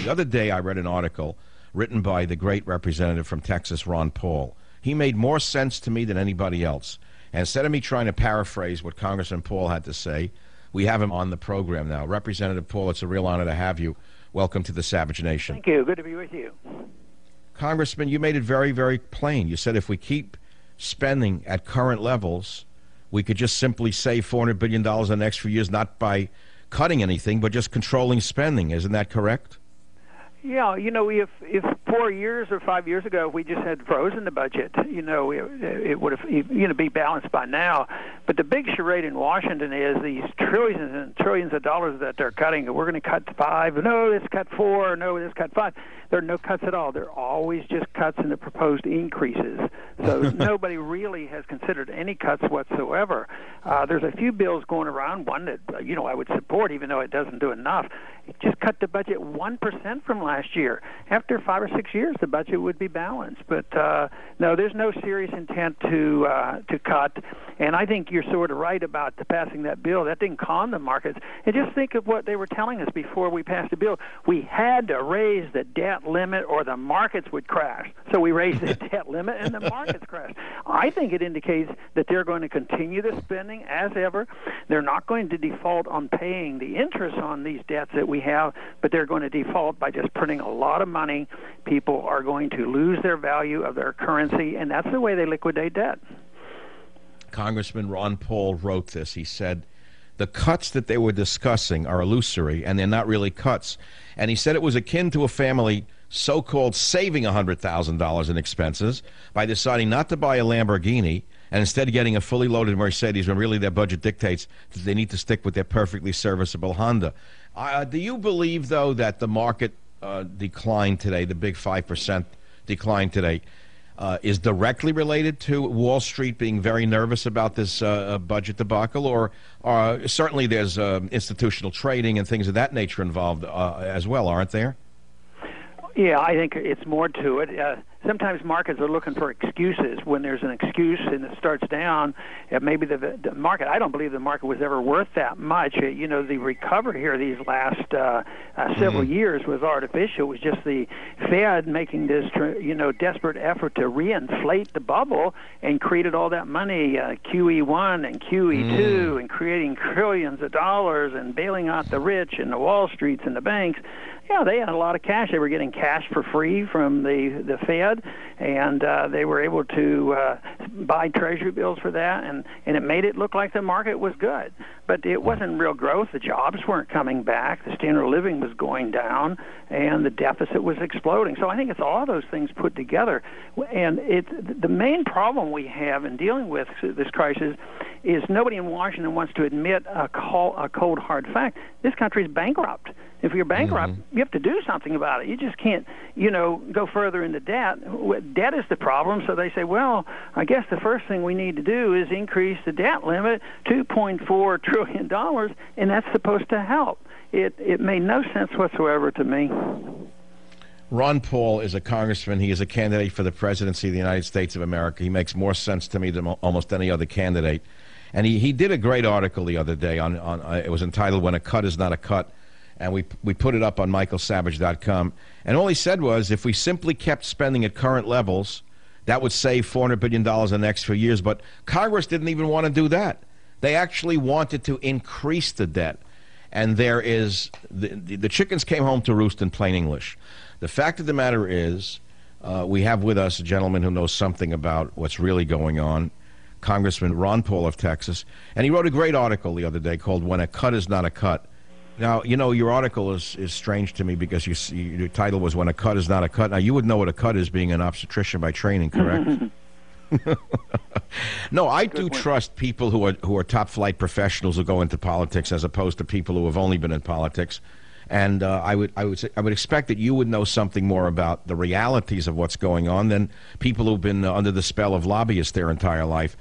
The other day I read an article written by the great representative from Texas, Ron Paul. He made more sense to me than anybody else. And instead of me trying to paraphrase what Congressman Paul had to say, we have him on the program now. Representative Paul, it's a real honor to have you. Welcome to the Savage Nation. Thank you. Good to be with you. Congressman, you made it very, very plain. You said if we keep spending at current levels, we could just simply save $400 billion in the next few years, not by cutting anything, but just controlling spending. Isn't that correct? Yeah, if 4 years or 5 years ago we just had frozen the budget, it would have be balanced by now. But the big charade in Washington is these trillions and trillions of dollars that they're cutting. We're going to cut 5. No, let's cut 4. No, let's cut 5. There are no cuts at all. There are always just cuts in the proposed increases. So nobody really has considered any cuts whatsoever. There's a few bills going around. One that I would support, even though it doesn't do enough. It just cut the budget 1% from last year. After 5 or 6 years, the budget would be balanced. But no, there's no serious intent to cut. And I think you're sort of right about passing that bill. That didn't calm the markets. And just think of what they were telling us before we passed the bill. We had to raise the debt limit or the markets would crash. So we raised the debt limit and the markets crashed. I think it indicates that they're going to continue the spending as ever. They're not going to default on paying the interest on these debts that we have, but they're going to default by just printing a lot of money. People are going to lose their value of their currency, and that's the way they liquidate debt. Congressman Ron Paul wrote this. He said, the cuts that they were discussing are illusory, and they're not really cuts. And he said it was akin to a family so-called saving $100,000 in expenses by deciding not to buy a Lamborghini and instead getting a fully loaded Mercedes when really their budget dictates that they need to stick with their perfectly serviceable Honda. Do you believe, though, that the market decline today, the big 5% decline today, is directly related to Wall Street being very nervous about this budget debacle, or certainly there's institutional trading and things of that nature involved as well, aren't there? Yeah, I think it's more to it. Sometimes markets are looking for excuses. When there's an excuse and it starts down, maybe the market, I don't believe the market was ever worth that much. The recovery here these last several years was artificial. It was just the Fed making this, desperate effort to reinflate the bubble and created all that money, QE1 and QE2, and creating trillions of dollars and bailing out the rich and the Wall Streets and the banks. Yeah, they had a lot of cash. They were getting cash for free from the Fed, and they were able to buy Treasury bills for that, and it made it look like the market was good. But it wasn't real growth. The jobs weren't coming back. The standard of living was going down, and the deficit was exploding. So I think it's all those things put together. And the main problem we have in dealing with this crisis is nobody in Washington wants to admit a cold, hard fact. This country is bankrupt. If you're bankrupt, you have to do something about it. You just can't, go further into debt. Debt is the problem, so they say, well, I guess the first thing we need to do is increase the debt limit, $2.4 trillion, and that's supposed to help. It made no sense whatsoever to me. Ron Paul is a congressman. He is a candidate for the presidency of the United States of America. He makes more sense to me than almost any other candidate. And he did a great article the other day on it was entitled "When a Cut is Not a Cut," and we put it up on michaelsavage.com. And all he said was, if we simply kept spending at current levels, that would save $400 billion in the next few years. But Congress didn't even want to do that. They actually wanted to increase the debt. And there is the chickens came home to roost in plain English. The fact of the matter is, we have with us a gentleman who knows something about what's really going on, Congressman Ron Paul of Texas. And he wrote a great article the other day called "When a Cut is Not a Cut." Now, your article is strange to me because your title was "When a Cut is Not a Cut." Now, you would know what a cut is, being an obstetrician by training, correct? No, I do trust people who are top-flight professionals who go into politics as opposed to people who have only been in politics. And I would expect that you would know something more about the realities of what's going on than people who've been under the spell of lobbyists their entire life.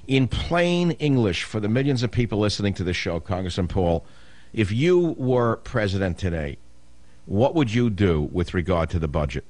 In plain English, for the millions of people listening to this show, Congressman Paul, if you were president today, what would you do with regard to the budget?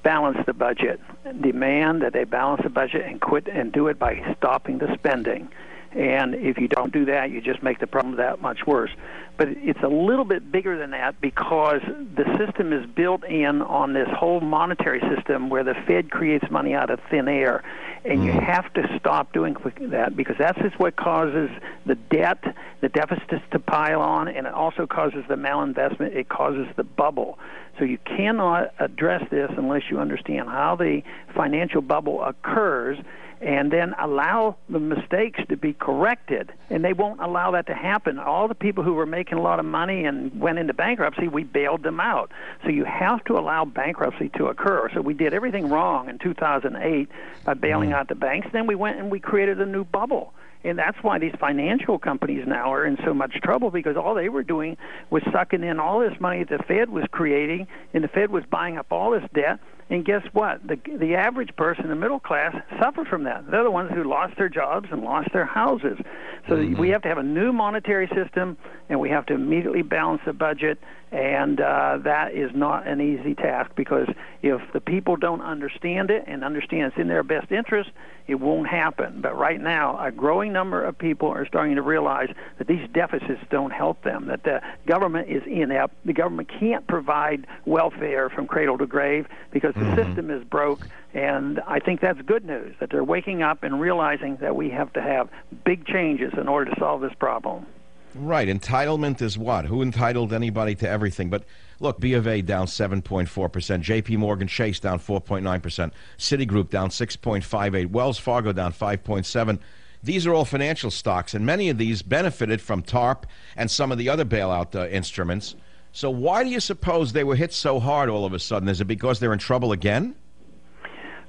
Balance the budget. Demand that they balance the budget and quit and do it by stopping the spending. And if you don't do that, you just make the problem that much worse. But it's a little bit bigger than that because the system is built in on this whole monetary system where the Fed creates money out of thin air. And you have to stop doing that because that's just what causes the debt, the deficits to pile on, and it also causes the malinvestment. It causes the bubble. So you cannot address this unless you understand how the financial bubble occurs and then allow the mistakes to be corrected. And they won't allow that to happen. All the people who were making a lot of money and went into bankruptcy, we bailed them out. So you have to allow bankruptcy to occur. So we did everything wrong in 2008 by bailing out the banks. Then we went and we created a new bubble. And that's why these financial companies now are in so much trouble, because all they were doing was sucking in all this money that the Fed was creating, and the Fed was buying up all this debt. And guess what? The average person, the middle class, suffer from that. They're the ones who lost their jobs and lost their houses. So we have to have a new monetary system, and we have to immediately balance the budget, and that is not an easy task, because if the people don't understand it and understand it's in their best interest, it won't happen. But right now, a growing number of people are starting to realize that these deficits don't help them, that the government is inept. The government can't provide welfare from cradle to grave because the system is broke. And I think that's good news, that they're waking up and realizing that we have to have big changes in order to solve this problem. Right. Entitlement is what? Who entitled anybody to everything? But look, B of A down 7.4%, J.P. Morgan Chase down 4.9%, Citigroup down 6.58%, Wells Fargo down 5.7%. These are all financial stocks, and many of these benefited from TARP and some of the other bailout instruments. So why do you suppose they were hit so hard all of a sudden? Is it because they're in trouble again?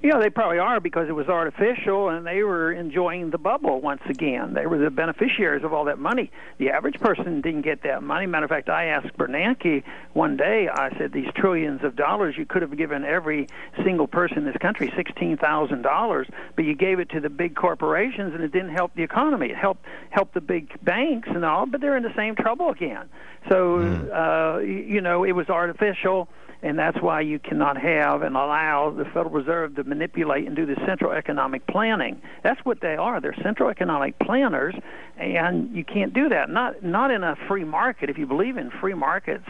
Yeah, they probably are, because it was artificial, and they were enjoying the bubble once again. They were the beneficiaries of all that money. The average person didn't get that money. Matter of fact, I asked Bernanke one day, I said, these trillions of dollars, you could have given every single person in this country $16,000, but you gave it to the big corporations, and it didn't help the economy. It helped the big banks and all, but they're in the same trouble again. So, it was artificial. And that's why you cannot have and allow the Federal Reserve to manipulate and do the central economic planning. That's what they are. They're central economic planners, and you can't do that. Not in a free market. If you believe in free markets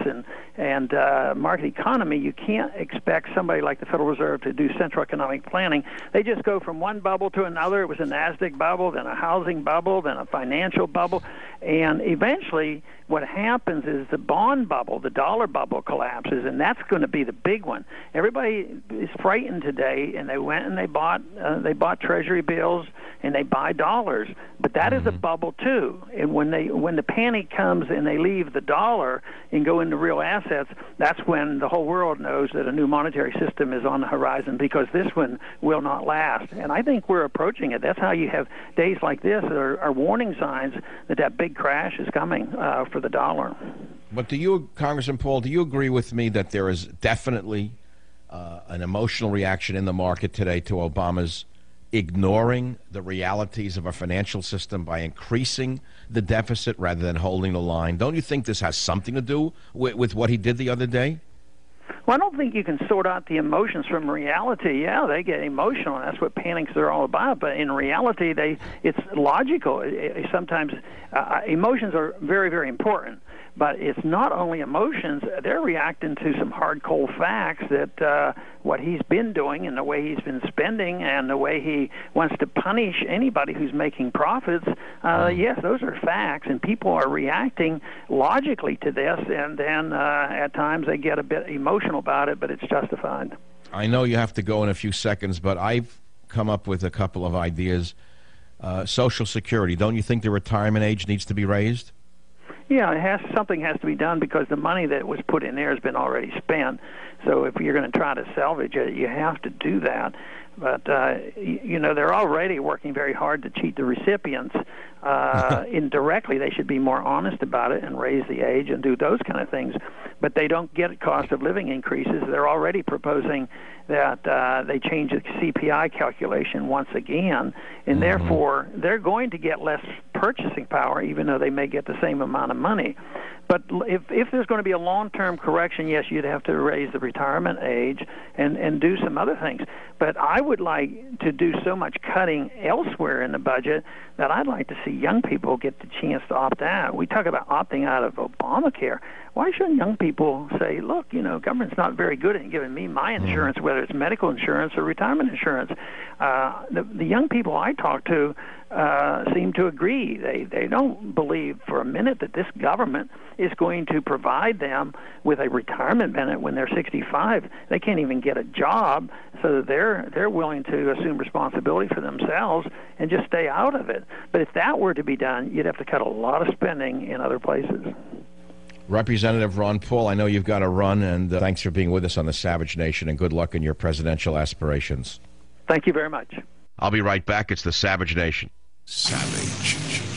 and market economy, you can't expect somebody like the Federal Reserve to do central economic planning. They just go from one bubble to another. It was a NASDAQ bubble, then a housing bubble, then a financial bubble, and eventually what happens is the bond bubble, the dollar bubble collapses, and that's going to be the big one. Everybody is frightened today, and they went and they bought Treasury bills and they buy dollars. But that is a bubble too. And when the panic comes and they leave the dollar and go into real assets, that's when the whole world knows that a new monetary system is on the horizon, because this one will not last. And I think we're approaching it. That's how you have days like this are warning signs that big crash is coming for the dollar. But do you, Congressman Paul, do you agree with me that there is definitely an emotional reaction in the market today to Obama's ignoring the realities of our financial system by increasing the deficit rather than holding the line? Don't you think this has something to do with what he did the other day? Well, I don't think you can sort out the emotions from reality. Yeah, they get emotional, and that's what panics are all about. But in reality, it's logical. Sometimes emotions are very, very important. But it's not only emotions. They're reacting to some hard, cold facts that what he's been doing and the way he's been spending and the way he wants to punish anybody who's making profits, yes, those are facts, and people are reacting logically to this, and then at times they get a bit emotional about it, but it's justified. I know you have to go in a few seconds, but I've come up with a couple of ideas. Social Security, don't you think the retirement age needs to be raised? Yeah, something has to be done, because the money that was put in there has been already spent. So if you're going to try to salvage it, you have to do that. But, they're already working very hard to cheat the recipients. Indirectly, they should be more honest about it and raise the age and do those kind of things. But they don't get cost of living increases. They're already proposing that they change the CPI calculation once again, and therefore they're going to get less purchasing power, even though they may get the same amount of money. But if there's going to be a long-term correction, yes, you'd have to raise the retirement age and do some other things. But I would like to do so much cutting elsewhere in the budget that I'd like to see young people get the chance to opt out. We talk about opting out of Obamacare. Why shouldn't young people say, look, government's not very good at giving me my insurance, whether it's medical insurance or retirement insurance? The young people I talk to seem to agree. They don't believe for a minute that this government is going to provide them with a retirement benefit when they're 65. They can't even get a job, so that they're willing to assume responsibility for themselves and just stay out of it. But if that were to be done, you'd have to cut a lot of spending in other places. Representative Ron Paul, I know you've got to run, and thanks for being with us on the Savage Nation, and good luck in your presidential aspirations. Thank you very much. I'll be right back. It's the Savage Nation. Savage.